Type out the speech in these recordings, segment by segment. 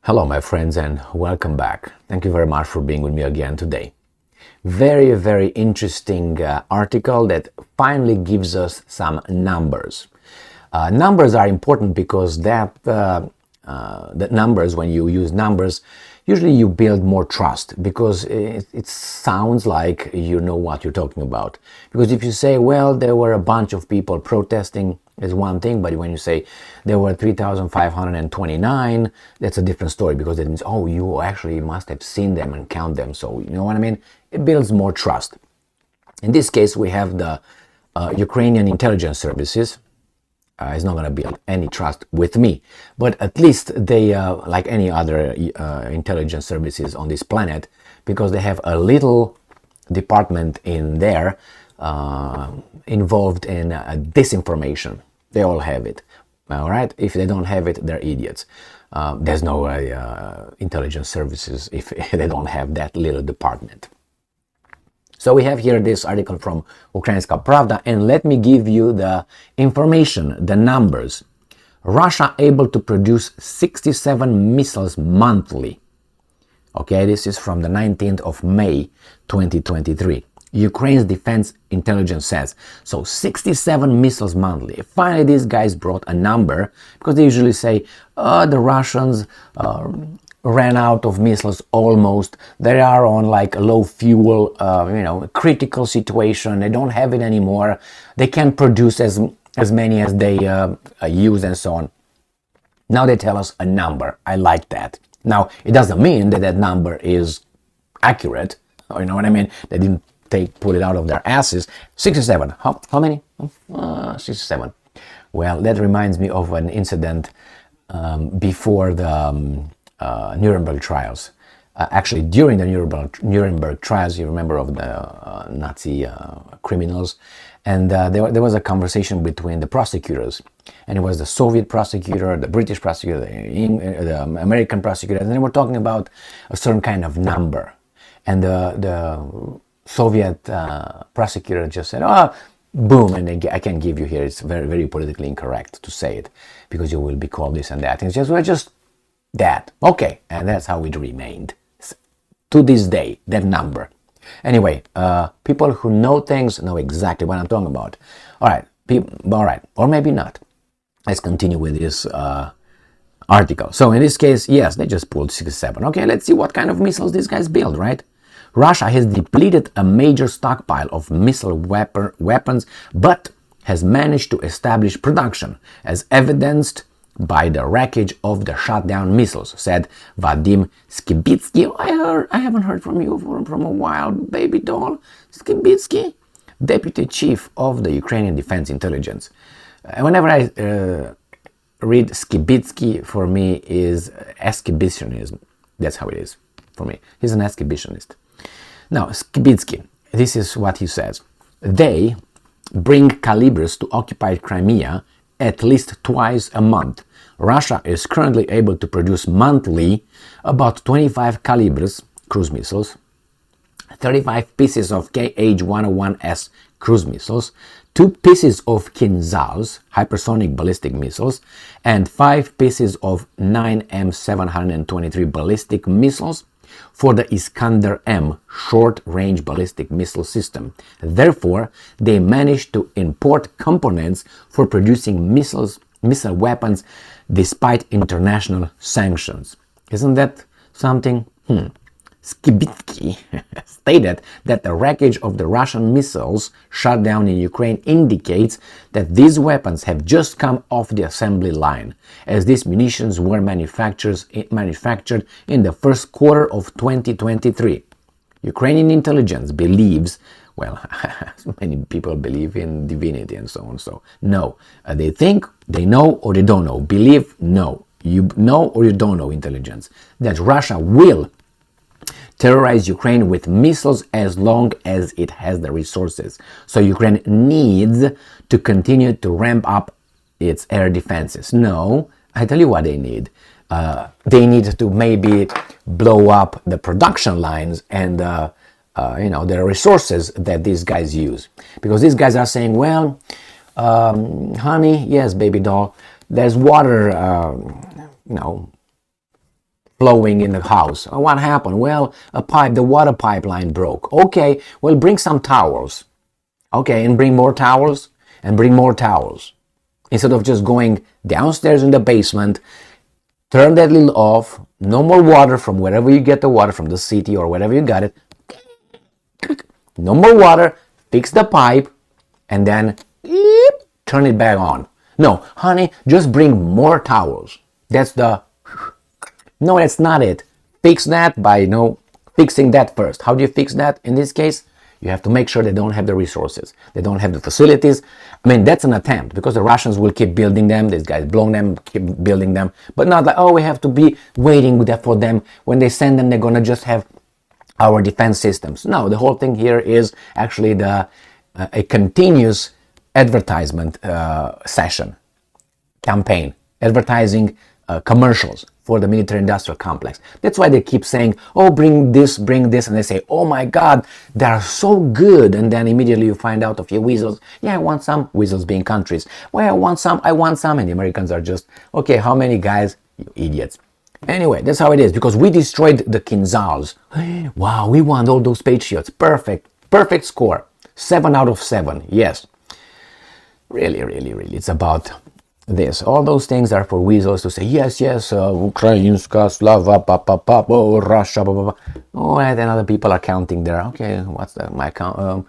Hello, my friends, and welcome back. Thank you very much for being with me again today. Very, very interesting article that finally gives us some numbers. Numbers are important because that numbers, when you use numbers, usually you build more trust because it sounds like you know what you're talking about. Because if you say, well, there were a bunch of people protesting, is one thing, but when you say there were 3,529, that's a different story because it means, oh, you actually must have seen them and count them. So, you know what I mean? It builds more trust. In this case, we have the Ukrainian intelligence services. It's not going to build any trust with me, but at least they, like any other intelligence services on this planet, because they have a little department in there involved in disinformation. They all have it. All right. If they don't have it, they're idiots. There's no intelligence services if they don't have that little department. So we have here this article from Ukrainska Pravda, and let me give you the information, the numbers. Russia able to produce 67 missiles monthly. Okay, this is from the 19th of May 2023. Ukraine's defense intelligence says. So 67 missiles monthly. Finally, these guys brought a number because they usually say the Russians ran out of missiles almost. They are on like a low fuel, critical situation. They don't have it anymore. They can't produce as many as they use and so on. Now they tell us a number. I like that. Now, it doesn't mean that that number is accurate. You know what I mean? They didn't put it out of their asses. 67. How many? 67. Well, that reminds me of an incident before the Nuremberg trials. Actually, during the Nuremberg trials, you remember of the Nazi criminals, and there was a conversation between the prosecutors, and it was the Soviet prosecutor, the British prosecutor, the American prosecutor, and they were talking about a certain kind of number, and the Soviet prosecutor just said, "Oh, boom," and I can give you here. It's very, very politically incorrect to say it because you will be called this and that. And it's just that. Okay, and that's how it remained to this day. That number. Anyway, people who know things know exactly what I'm talking about. All right, or maybe not. Let's continue with this article. So in this case, yes, they just pulled 67. Okay, let's see what kind of missiles these guys build, right? Russia has depleted a major stockpile of missile weapons, but has managed to establish production, as evidenced by the wreckage of the shot down missiles, said Vadim Skibitsky. I haven't heard from you from a while, baby doll. Skibitsky, deputy chief of the Ukrainian Defense Intelligence. Whenever I read Skibitsky, for me is exhibitionism. That's how it is for me. He's an exhibitionist. Now, Skibitsky, this is what he says. They bring calibers to occupied Crimea at least twice a month. Russia is currently able to produce monthly about 25 calibers, cruise missiles, 35 pieces of KH-101S cruise missiles, 2 pieces of Kinzhals, hypersonic ballistic missiles, and 5 pieces of 9M723 ballistic missiles for the Iskander-M short-range ballistic missile system. Therefore, they managed to import components for producing missile weapons despite international sanctions. Isn't that something? Skibitsky stated that the wreckage of the Russian missiles shot down in Ukraine indicates that these weapons have just come off the assembly line, as these munitions were manufactured in the first quarter of 2023. Ukrainian intelligence believes, well, many people believe in divinity and so on. So, no, they think, they know, or they don't know. Believe, no. You know or you don't know intelligence. That Russia will terrorize Ukraine with missiles as long as it has the resources. So Ukraine needs to continue to ramp up its air defenses. No, I tell you what they need. They need to maybe blow up the production lines and the resources that these guys use. Because these guys are saying, well, honey, yes, baby doll, there's water, flowing in the house. What happened? Well, the water pipeline broke. Okay, well, bring some towels. Okay, and bring more towels, and bring more towels. Instead of just going downstairs in the basement, turn that little off, no more water from wherever you get the water, from the city or wherever you got it. No more water, fix the pipe, and then turn it back on. No, honey, just bring more towels. No, that's not it. Fix that by, fixing that first. How do you fix that in this case? You have to make sure they don't have the resources. They don't have the facilities. I mean, that's an attempt, because the Russians will keep building them. These guys blow them, keep building them. But not like, we have to be waiting for them. When they send them, they're going to just have our defense systems. No, the whole thing here is actually a continuous advertisement session, campaign, advertising commercials for the military-industrial complex. That's why they keep saying, bring this, and they say, oh my God, they're so good, and then immediately you find out a few weasels. Yeah, I want some. Weasels being countries. Well, I want some, and the Americans are just, okay, how many guys? You idiots. Anyway, that's how it is, because we destroyed the Kinzhals. Wow, we won all those patriots. Perfect score. 7 out of 7, yes. Really, it's about this. All those things are for weasels to say, yes, Ukrainska, Slava, Russia, blah, blah, blah. Oh, and then other people are counting there. Okay, what's my count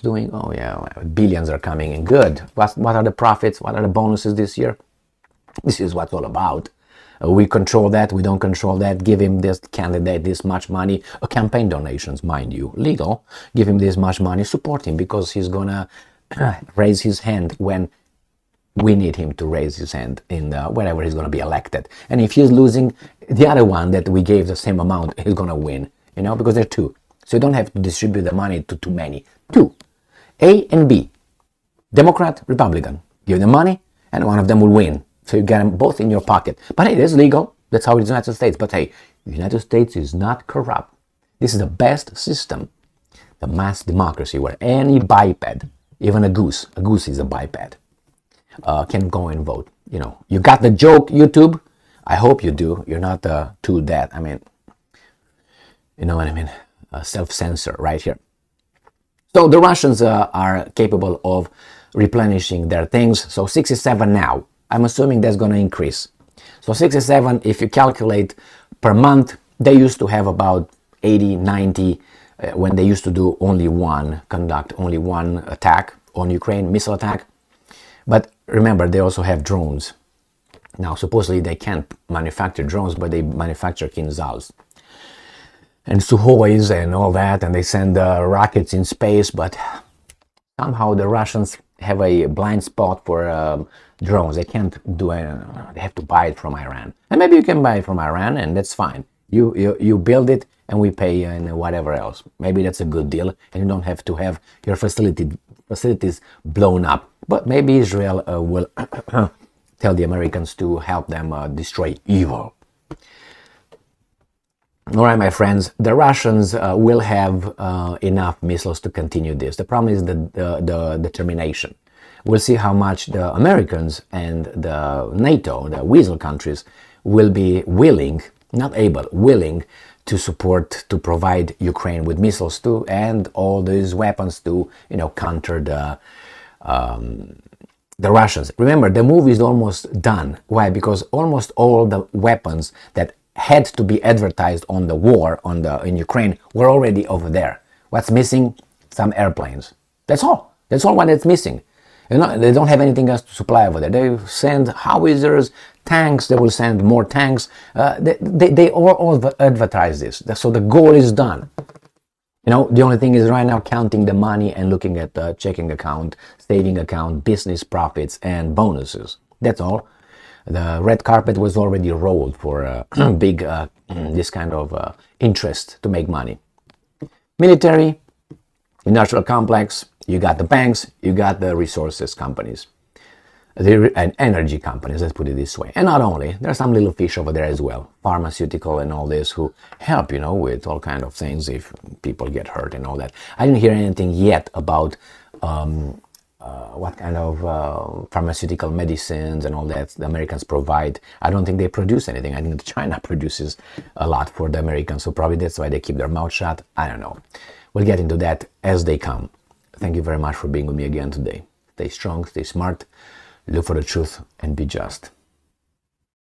doing? Oh, yeah, billions are coming in. Good. What are the profits? What are the bonuses this year? This is what it's all about. We control that, we don't control that. Give him this candidate this much money. Campaign donations, mind you, legal. Give him this much money, support him, because he's gonna raise his hand when we need him to raise his hand in wherever he's going to be elected. And if he's losing, the other one that we gave the same amount, he's going to win, because there are two. So you don't have to distribute the money to too many. Two, A and B, Democrat, Republican. Give them money and one of them will win. So you get them both in your pocket. But hey, it's legal. That's how it is in the United States. But hey, the United States is not corrupt. This is the best system, the mass democracy, where any biped, even a goose is a biped, can go and vote. You got the joke, YouTube? I hope you do. You're not too dead. I mean, you know what I mean? Self-censor right here. So the Russians are capable of replenishing their things. So 67 now. I'm assuming that's going to increase. So 67, if you calculate per month, they used to have about 80, 90, when they used to conduct only one attack on Ukraine, missile attack. But remember, they also have drones. Now, supposedly they can't manufacture drones, but they manufacture Kinzhals and Suhois and all that, and they send rockets in space, but somehow the Russians have a blind spot for drones. They can't do it. They have to buy it from Iran. And maybe you can buy it from Iran, and that's fine. You build it, and we pay and whatever else. Maybe that's a good deal, and you don't have to have your facilities blown up. But maybe Israel will tell the Americans to help them destroy evil. All right, my friends, the Russians will have enough missiles to continue this. The problem is the determination. We'll see how much the Americans and the NATO, the weasel countries, will be willing to support, to provide Ukraine with missiles too, and all these weapons to, counter the Russians. Remember, the movie is almost done. Why? Because almost all the weapons that had to be advertised on the war in Ukraine were already over there. What's missing? Some airplanes. That's all. That's all what it's missing. They don't have anything else to supply over there. They send howitzers, tanks. They will send more tanks. They all advertise this. So the goal is done. The only thing is right now counting the money and looking at the checking account, saving account, business profits, and bonuses. That's all. The red carpet was already rolled for big this kind of interest to make money. Military, industrial complex, you got the banks, you got the resources companies, and energy companies, let's put it this way. And not only, there are some little fish over there as well, pharmaceutical and all this, who help, with all kind of things if people get hurt and all that. I didn't hear anything yet about what kind of pharmaceutical medicines and all that the Americans provide. I don't think they produce anything. I think China produces a lot for the Americans, so probably that's why they keep their mouth shut. I don't know. We'll get into that as they come. Thank you very much for being with me again today. Stay strong, stay smart, look for the truth, and be just.